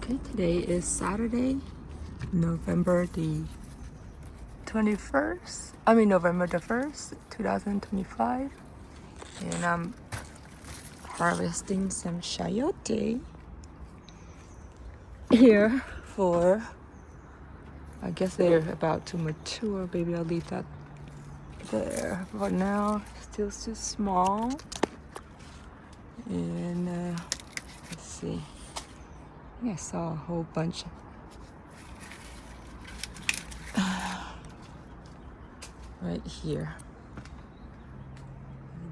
Okay, today is Saturday, November the 21st. November the 1st, 2025. And I'm harvesting some chayote here for, I guess they're about to mature. Maybe I'll leave that there. For now, still too small. And let's see. I think I saw a whole bunch right here.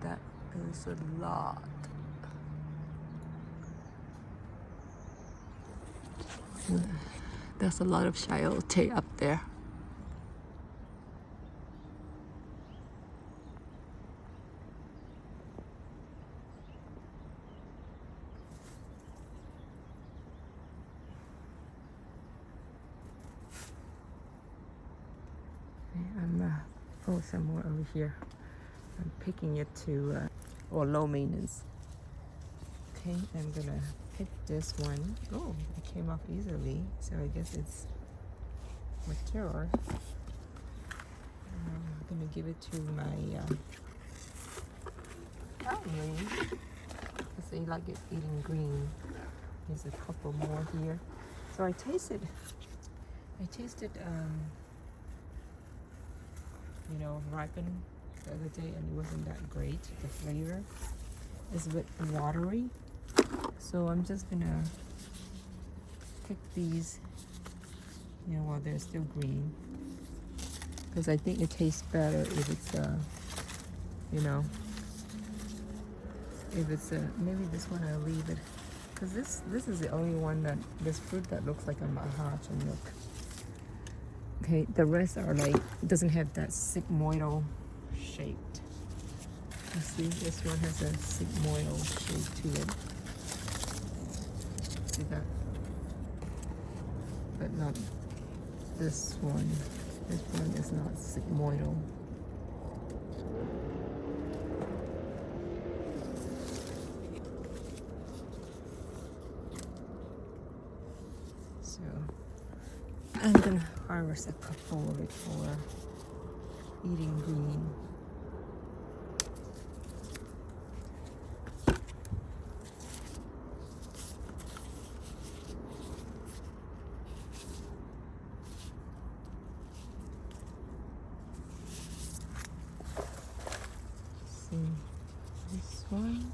That is a lot. There's a lot of chayote up there. I'm some more over here. I'm picking it to or low maintenance. Okay, I'm gonna pick this one. Oh, it came off easily, so I guess it's mature. I'm gonna give it to my family because they like it eating green. There's a couple more here. So I tasted ripened the other day, and it wasn't that great. The flavor is a bit watery, so I'm just gonna pick these, while they're still green, because I think it tastes better if it's maybe this one I'll leave it, because this is the only one this fruit that looks like a mahachanuk. Okay, the rest are like, it doesn't have that sigmoidal shape. You see, this one has a sigmoidal shape to it. See that? But not this one. This one is not sigmoidal. So I'm gonna harvest a couple of it for eating green. See this one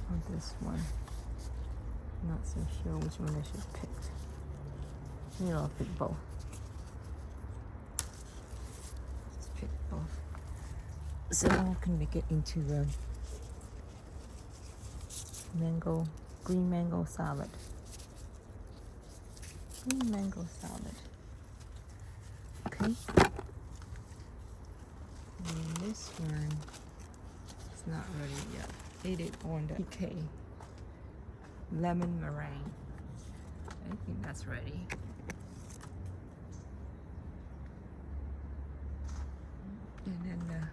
or this one. Not so sure which one I should pick. Maybe I'll pick both. Just pick both. So I can make it into a green mango salad. Green mango salad. Okay. And this one is not ready yet. Ate it on the PK. Lemon meringue. I think that's ready. And then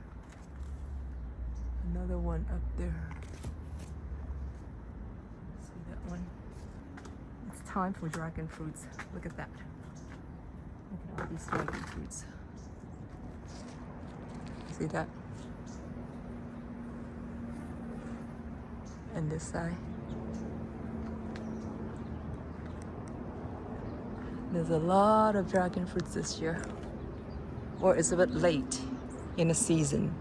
another one up there. See that one? It's time for dragon fruits. Look at that. Look at all these dragon fruits. See that? And this side. There's a lot of dragon fruits this year. Or it's a bit late in the season.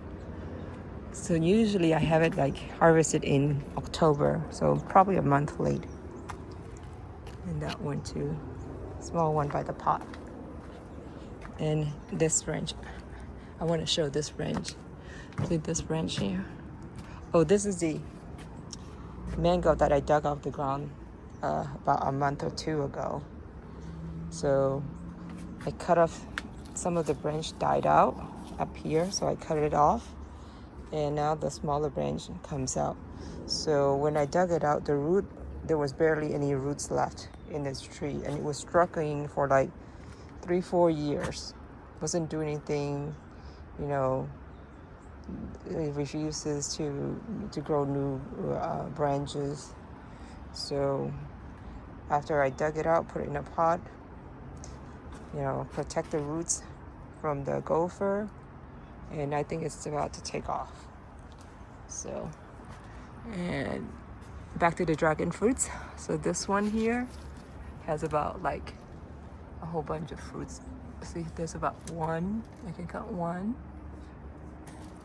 So usually I have it like harvested in October, so probably a month late. And that one too, small one by the pot. And this branch, I want to show this branch. See this branch here? Oh, this is the mango that I dug off the ground about a month or two ago. So I cut off, some of the branch died out up here, so I cut it off, and now the smaller branch comes out. So when I dug it out, there was barely any roots left in this tree, and it was struggling for like 3-4 years. Wasn't doing anything, it refuses to grow new branches. So After I dug it out, put it in a pot, you know, protect the roots from the gopher, and I think it's about to take off. So, and back to the dragon fruits. So this one here has about like a whole bunch of fruits. See, there's about one, I can count 1,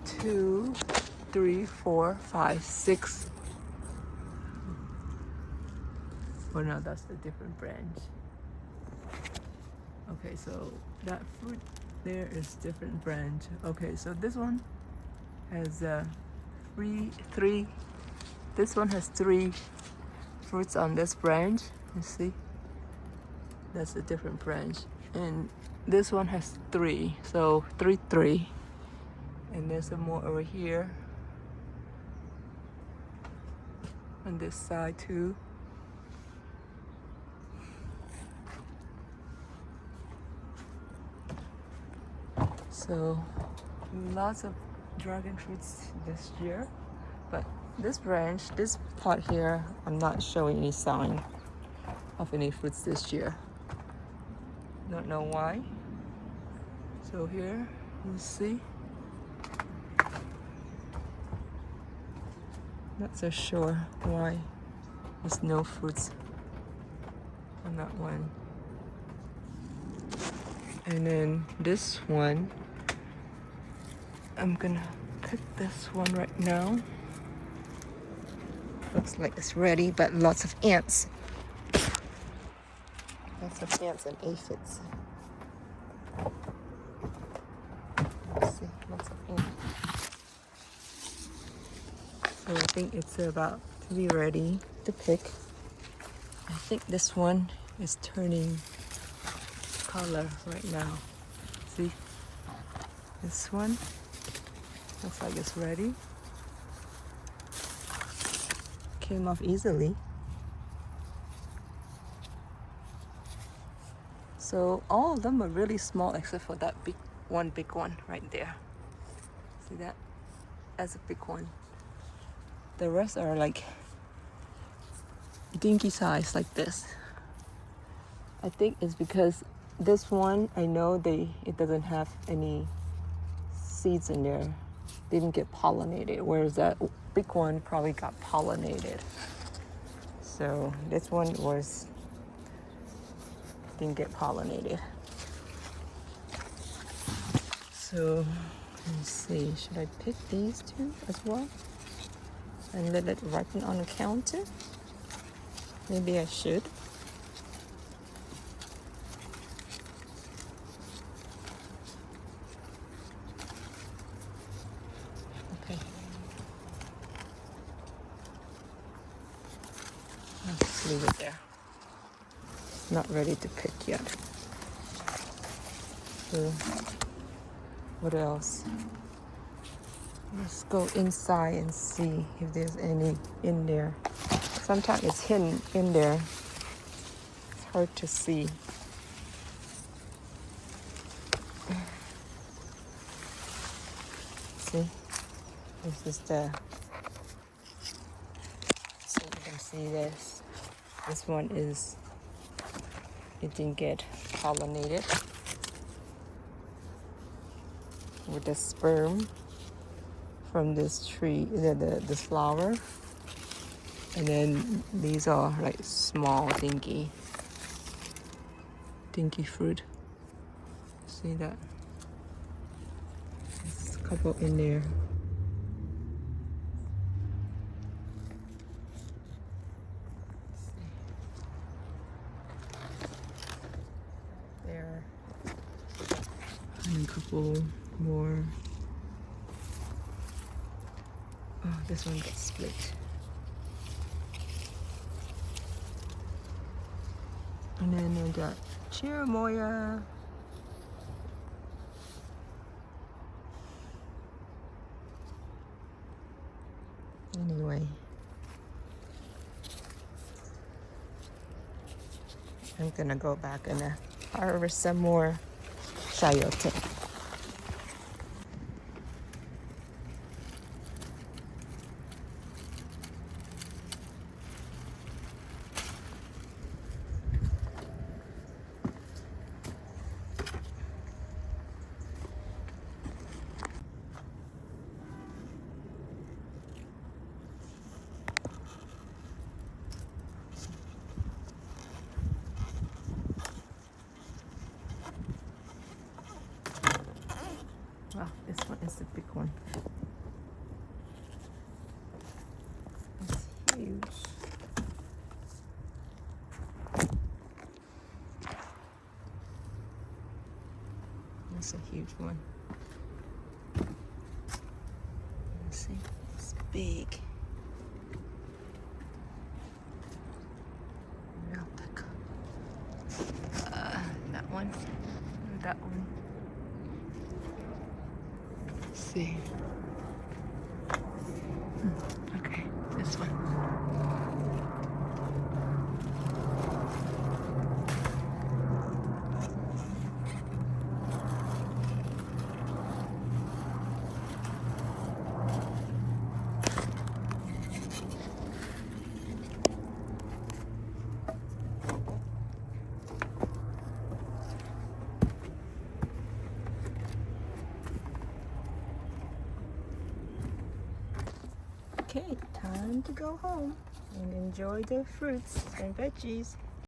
2, 3, 4, 5, 6. Oh no, that's the different branch. Okay, so that fruit there is different branch. Okay, so this one has three. This one has 3 fruits on this branch. You see? That's a different branch. And this one has 3. So 3, 3. And there's some more over here. On this side too. So lots of dragon fruits this year. But this branch, this pot here, I'm not showing any sign of any fruits this year. Don't know why. So here, you see. Not so sure why there's no fruits on that one. And then this one, I'm gonna pick this one right now. Looks like it's ready, but lots of ants. Lots of ants and aphids. Let's see, lots of ants. So I think it's about to be ready to pick. I think this one is turning color right now. See? This one looks like it's ready. Came off easily. So all of them are really small except for that big one right there. See that? That's a big one. The rest are like dinky size like this. I think it's because this one, I know it doesn't have any seeds in there. Didn't get pollinated, whereas that big one probably got pollinated. So this one didn't get pollinated. So let's see, should I pick these 2 as well and let it ripen on the counter? Maybe I should. Okay. Let's leave it there. It's not ready to pick yet. So what else? Let's go inside and see if there's any in there. Sometimes it's hidden in there. It's hard to see. See? This is so you can see this. This one it didn't get pollinated with the sperm from this tree, this flower. And then these are like small, dinky fruit. See that? There's a couple in there. There. And a couple more. Oh, this one got split. And then I got Cherimoya. Anyway, I'm gonna go back and harvest some more chayote. a big one. It's huge. That's a huge one. Let's see, it's big. Alpaca. That one. That one. Let's see. Okay, this one. Okay, time to go home and enjoy the fruits and veggies.